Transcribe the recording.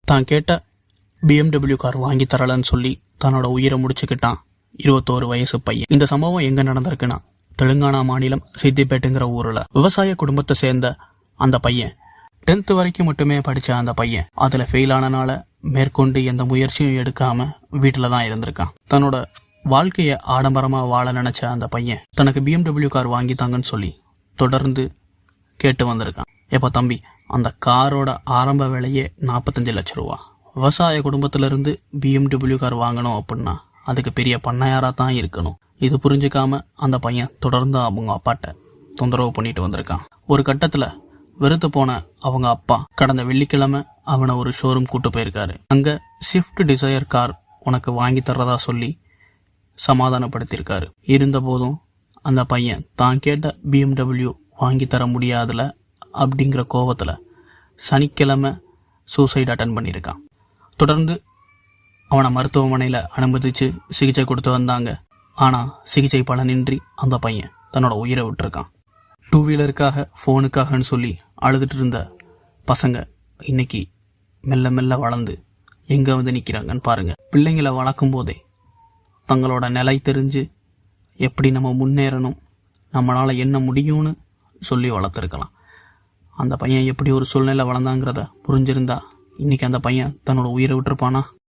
தான் கேட்ட BMW car வாங்கி தரலன்னு சொல்லி தன்னோட உயிரை முடிச்சுக்கிட்டான் 21 வயசு பையன். இந்த சம்பவம் எங்க நடந்திருக்குன்னா, தெலுங்கானா மாநிலம் சித்திப்பேட்டுங்கிற ஊர்ல விவசாய குடும்பத்தை சேர்ந்த அந்த பையன் 10th வரைக்கும் மட்டுமே படிச்ச அந்த பையன் அதுல ஃபெயில் ஆனனால மேற்கொண்டு எந்த முயற்சியும் எடுக்காம வீட்டுல தான் இருந்திருக்கான். தன்னோட வாழ்க்கைய ஆடம்பரமா வாழ நினைச்ச அந்த பையன் தனக்கு BMW கார் வாங்கி தாங்கன்னு சொல்லி தொடர்ந்து கேட்டு வந்திருக்கான். எப்ப தம்பி, அந்த காரோட ஆரம்ப விலையே 45 லட்சம் ரூபா. விவசாய குடும்பத்துல இருந்து BMW கார் வாங்கணும் அப்படின்னா அதுக்கு பெரிய பண்ணையாரா தான் இருக்கணும். இது புரிஞ்சுக்காம அந்த பையன் தொடர்ந்து அவங்க அப்பாட்ட தொந்தரவு பண்ணிட்டு வந்திருக்கான். ஒரு கட்டத்துல வெறுத்து போன அவங்க அப்பா கடந்த வெள்ளிக்கிழமை அவனை ஒரு ஷோரூம் கூட்டு போயிருக்காரு. அங்க ஸ்விஃப்ட் டிசையர் கார் உனக்கு வாங்கி தர்றதா சொல்லி சமாதானப்படுத்தியிருக்காரு. இருந்த போதும் அந்த பையன் தான் கேட்ட BMW வாங்கி தர முடியாதுல அப்படிங்கிற கோவத்துல சனிக்கிழமை சூசைட் அட்டன் பண்ணியிருக்கான். தொடர்ந்து அவனை மருத்துவமனையில் அனுமதிச்சு சிகிச்சை கொடுத்து வந்தாங்க. ஆனால் சிகிச்சை பலனின்றி அந்த பையன் தன்னோட உயிரை விட்டுருக்கான். 2 வீலருக்காக ஃபோனுக்காகன்னு சொல்லி அழுதுட்டு இருந்த பசங்க இன்னைக்கு மெல்ல மெல்ல வளர்ந்து எங்கே வந்து நிற்கிறாங்கன்னு பாருங்க. பிள்ளைங்களை வளர்க்கும் போதே தங்களோட நிலை தெரிஞ்சு எப்படி நம்ம முன்னேறணும், நம்மளால் என்ன முடியும்னு சொல்லி வளர்த்துருக்கலாம். அந்த பையன் எப்படி ஒரு சூழ்நிலை வளர்ந்தாங்கிறத புரிஞ்சிருந்தா இன்னைக்கு அந்த பையன் தன்னோட உயிரை விட்டுருப்பானா?